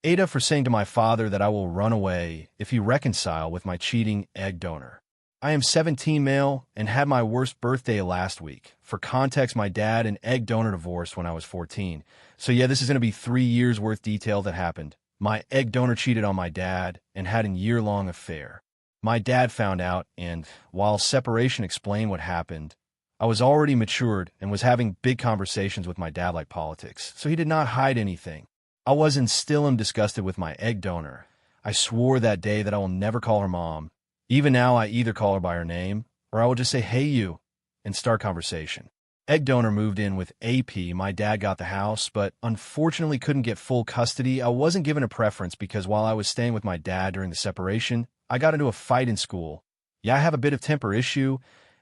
AITA for saying to my father that I will run away if he reconcile with my cheating egg donor. I am 17 male and had my worst birthday last week. For context, my dad and egg donor divorced when I was 14. So yeah, this is going to be 3 years worth detail that happened. My egg donor cheated on my dad and had a year-long affair. My dad found out, and while separation explained what happened, I was already matured and was having big conversations with my dad like politics, so he did not hide anything. I was and still am disgusted with my egg donor. I swore that day that I will never call her mom. Even now, I either call her by her name, or I will just say, "Hey, you," and start conversation. Egg donor moved in with AP. My dad got the house, but unfortunately couldn't get full custody. I wasn't given a preference because while I was staying with my dad during the separation, I got into a fight in school. Yeah, I have a bit of temper issue.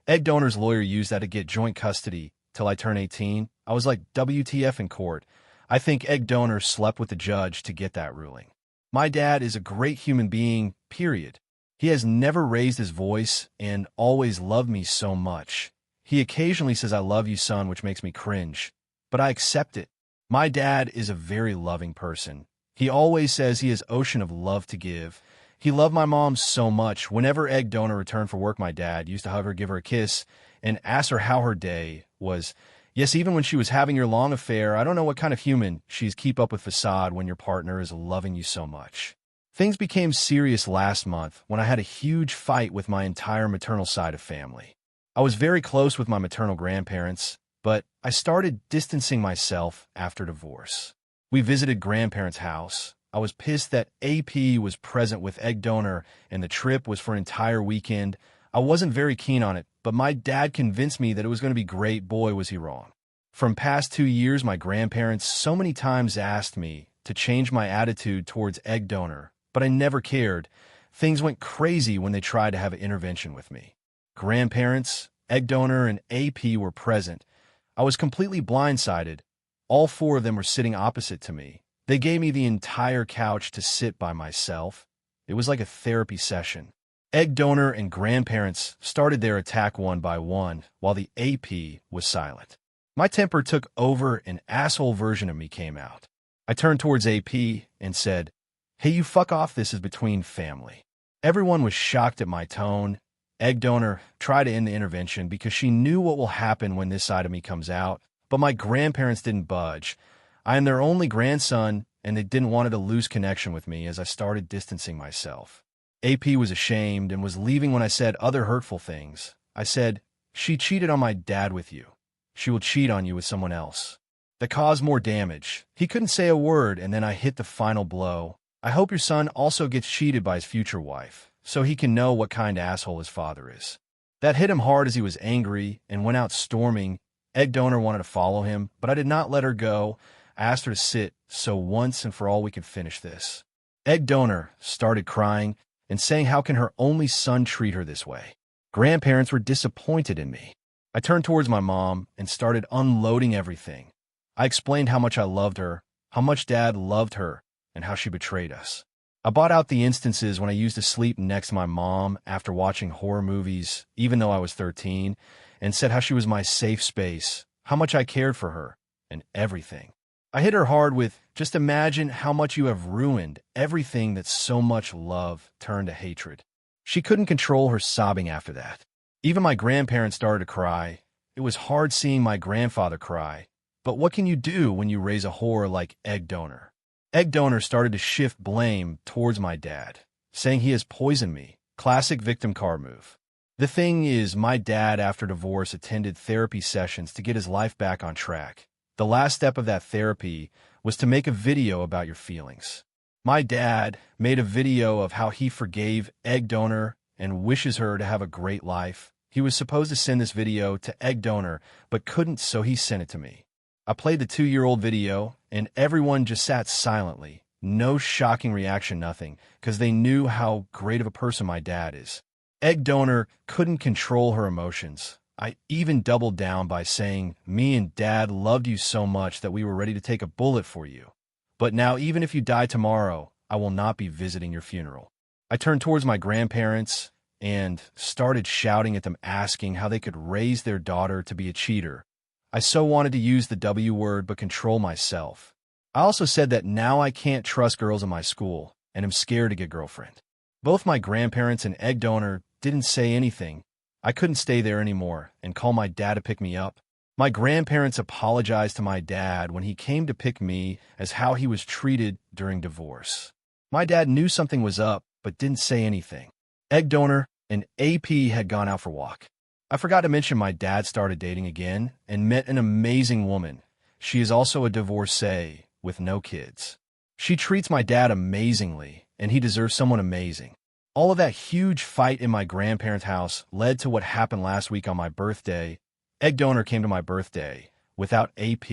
Egg donor's lawyer used that to get joint custody till I turned 18. I was like, WTF in court. I think egg donor slept with the judge to get that ruling. My dad is a great human being, period. He has never raised his voice and always loved me so much. He occasionally says, "I love you, son," which makes me cringe, but I accept it. My dad is a very loving person. He always says he has an ocean of love to give. He loved my mom so much. Whenever egg donor returned for work, my dad used to hug her, give her a kiss, and ask her how her day was. Yes, even when she was having your long affair, I don't know what kind of human she's keep up with facade when your partner is loving you so much. Things became serious last month when I had a huge fight with my entire maternal side of family. I was very close with my maternal grandparents, but I started distancing myself after divorce. We visited grandparents' house. I was pissed that AP was present with egg donor and the trip was for an entire weekend. I wasn't very keen on it, but my dad convinced me that it was going to be great. Boy, was he wrong. From past 2 years, my grandparents so many times asked me to change my attitude towards egg donor, but I never cared. Things went crazy when they tried to have an intervention with me. Grandparents, egg donor, and AP were present. I was completely blindsided. All 4 of them were sitting opposite to me. They gave me the entire couch to sit by myself. It was like a therapy session. Egg donor and grandparents started their attack one by one, while the AP was silent. My temper took over, an asshole version of me came out. I turned towards AP and said, "Hey, you fuck off, this is between family." Everyone was shocked at my tone. Egg donor tried to end the intervention because she knew what will happen when this side of me comes out, but my grandparents didn't budge. I am their only grandson, and they didn't want to lose connection with me as I started distancing myself. AP was ashamed and was leaving when I said other hurtful things. I said, "She cheated on my dad with you. She will cheat on you with someone else." That caused more damage. He couldn't say a word, and then I hit the final blow. "I hope your son also gets cheated by his future wife, so he can know what kind of asshole his father is." That hit him hard as he was angry and went out storming. Egg donor wanted to follow him, but I did not let her go. I asked her to sit, so once and for all we could finish this. Egg donor started crying and saying how can her only son treat her this way. Grandparents were disappointed in me. I turned towards my mom and started unloading everything. I explained how much I loved her, how much dad loved her, and how she betrayed us. I brought out the instances when I used to sleep next to my mom after watching horror movies, even though I was 13, and said how she was my safe space, how much I cared for her, and everything. I hit her hard with, "Just imagine how much you have ruined everything that so much love turned to hatred." She couldn't control her sobbing after that. Even my grandparents started to cry. It was hard seeing my grandfather cry. But what can you do when you raise a whore like egg donor? Egg donor started to shift blame towards my dad, saying he has poisoned me. Classic victim card move. The thing is, my dad, after divorce, attended therapy sessions to get his life back on track. The last step of that therapy was to make a video about your feelings. My dad made a video of how he forgave egg donor and wishes her to have a great life. He was supposed to send this video to egg donor, but couldn't, so he sent it to me. I played the 2-year-old video, and everyone just sat silently. No shocking reaction, nothing, because they knew how great of a person my dad is. Egg donor couldn't control her emotions. I even doubled down by saying, "Me and Dad loved you so much that we were ready to take a bullet for you. But now, even if you die tomorrow, I will not be visiting your funeral." I turned towards my grandparents and started shouting at them, asking how they could raise their daughter to be a cheater. I so wanted to use the W word but control myself. I also said that now I can't trust girls in my school and am scared to get a girlfriend. Both my grandparents and egg donor didn't say anything. I couldn't stay there anymore and call my dad to pick me up. My grandparents apologized to my dad when he came to pick me as how he was treated during divorce. My dad knew something was up but didn't say anything. Egg donor and AP had gone out for a walk. I forgot to mention my dad started dating again and met an amazing woman. She is also a divorcee with no kids. She treats my dad amazingly, and he deserves someone amazing. All of that huge fight in my grandparents' house led to what happened last week on my birthday. Egg donor came to my birthday without AP,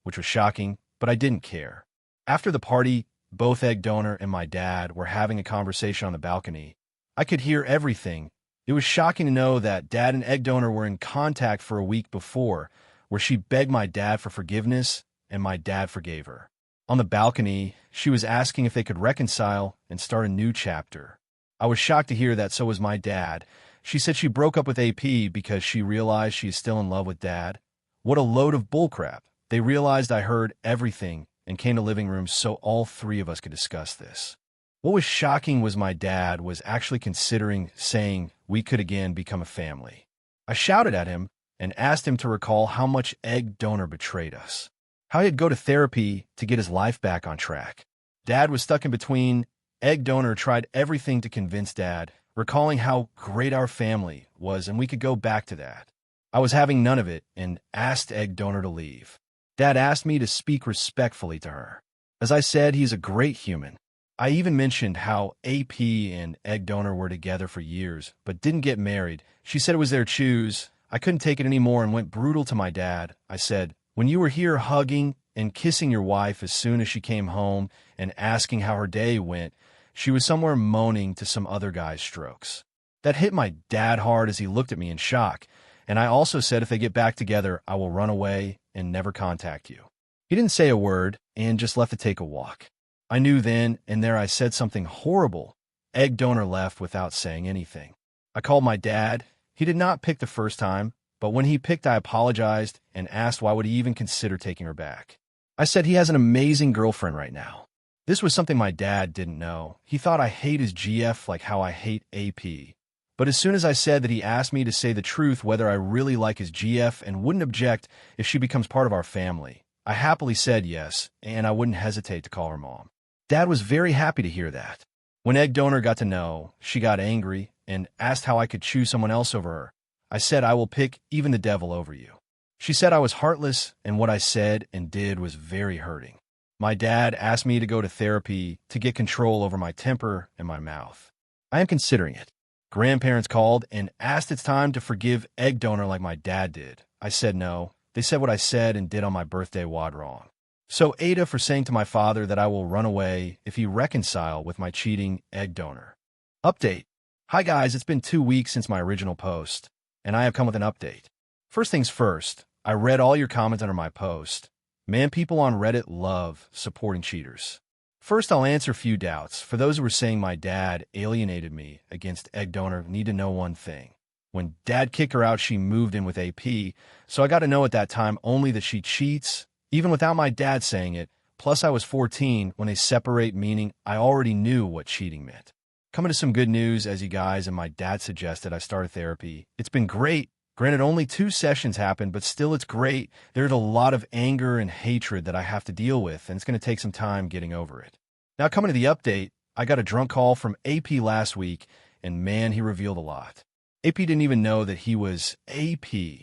which was shocking, but I didn't care. After the party, both egg donor and my dad were having a conversation on the balcony. I could hear everything. It was shocking to know that dad and egg donor were in contact for a week before, where she begged my dad for forgiveness, and my dad forgave her. On the balcony, she was asking if they could reconcile and start a new chapter. I was shocked to hear that so was my dad. She said she broke up with AP because she realized she is still in love with dad. What a load of bullcrap. They realized I heard everything and came to living room so all three of us could discuss this. What was shocking was my dad was actually considering saying we could again become a family. I shouted at him and asked him to recall how much egg donor betrayed us, how he'd go to therapy to get his life back on track. Dad was stuck in between. Egg donor tried everything to convince dad, recalling how great our family was and we could go back to that. I was having none of it and asked egg donor to leave. Dad asked me to speak respectfully to her. As I said, he's a great human. I even mentioned how AP and egg donor were together for years, but didn't get married. She said it was their choose. I couldn't take it anymore and went brutal to my dad. I said, when you were here hugging and kissing your wife as soon as she came home and asking how her day went, she was somewhere moaning to some other guy's strokes. That hit my dad hard as he looked at me in shock, and I also said if they get back together, I will run away and never contact you. He didn't say a word and just left to take a walk. I knew then and there I said something horrible. Egg donor left without saying anything. I called my dad. He did not pick the first time, but when he picked, I apologized and asked why would he even consider taking her back. I said he has an amazing girlfriend right now. This was something my dad didn't know. He thought I hate his GF like how I hate AP. But as soon as I said that, he asked me to say the truth whether I really like his GF and wouldn't object if she becomes part of our family. I happily said yes, and I wouldn't hesitate to call her mom. Dad was very happy to hear that. When egg donor got to know, she got angry and asked how I could choose someone else over her. I said I will pick even the devil over you. She said I was heartless, and what I said and did was very hurting. My dad asked me to go to therapy to get control over my temper and my mouth. I am considering it. Grandparents called and asked it's time to forgive egg donor like my dad did. I said no. They said what I said and did on my birthday was wrong. So AITA for saying to my father that I will run away if he reconcile with my cheating egg donor. Update. Hi guys, it's been 2 weeks since my original post, and I have come with an update. First things first, I read all your comments under my post. Man, people on Reddit love supporting cheaters. First, I'll answer a few doubts. For those who were saying my dad alienated me against egg donor, need to know one thing. When dad kicked her out, she moved in with AP, so I got to know at that time only that she cheats, even without my dad saying it. Plus, I was 14 when they separate, meaning I already knew what cheating meant. Coming to some good news, as you guys and my dad suggested, I started therapy. It's been great. Granted, only 2 sessions happened, but still it's great. There's a lot of anger and hatred that I have to deal with, and it's going to take some time getting over it. Now, coming to the update, I got a drunk call from AP last week, and man, he revealed a lot. AP didn't even know that he was AP. Yeah,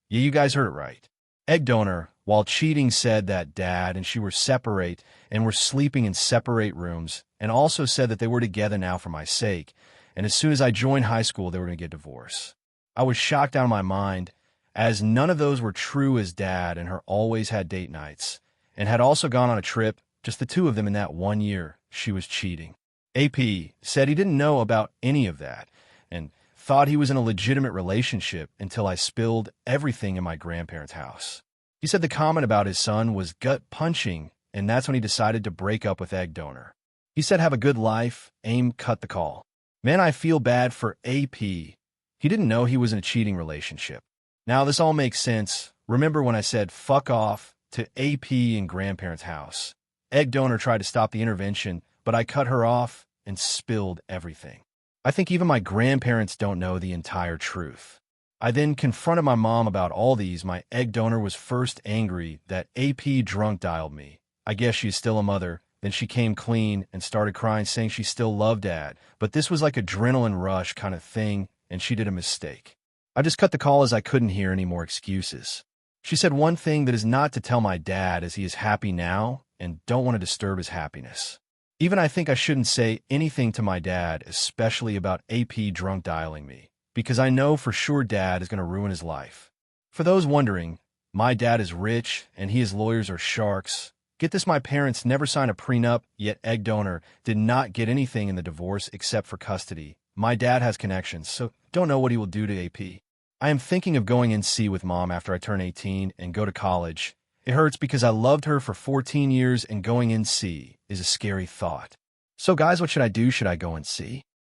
you guys heard it right. Egg donor, while cheating, said that dad and she were separate and were sleeping in separate rooms, and also said that they were together now for my sake, and as soon as I joined high school, they were going to get divorced. I was shocked out of my mind, as none of those were true, as dad and her always had date nights, and had also gone on a trip, just the 2 of them in that 1 year. She was cheating. AP said he didn't know about any of that, and thought he was in a legitimate relationship until I spilled everything in my grandparents' house. He said the comment about his son was gut-punching, and that's when he decided to break up with egg donor. He said have a good life, aim cut the call. Man, I feel bad for AP. He didn't know he was in a cheating relationship. Now, this all makes sense. Remember when I said fuck off to AP in grandparents' house? egg donor tried to stop the intervention, but I cut her off and spilled everything. I think even my grandparents don't know the entire truth. I then confronted my mom about all these. My egg donor was first angry that AP drunk dialed me. I guess she's still a mother. Then she came clean and started crying, saying she still loved Dad. But this was like adrenaline rush kind of thing, and she did a mistake. I just cut the call as I couldn't hear any more excuses. She said one thing that is not to tell my dad, as he is happy now and don't want to disturb his happiness. Even I think I shouldn't say anything to my dad, especially about AP drunk dialing me, because I know for sure Dad is going to ruin his life. For those wondering, my dad is rich and his lawyers are sharks. Get this, my parents never signed a prenup, yet egg donor did not get anything in the divorce except for custody. My dad has connections, so don't know what he will do to AP. I am thinking of going NC with Mom after I turn 18 and go to college. It hurts because I loved her for 14 years and going NC is a scary thought. So guys, what should I do? Should I go NC?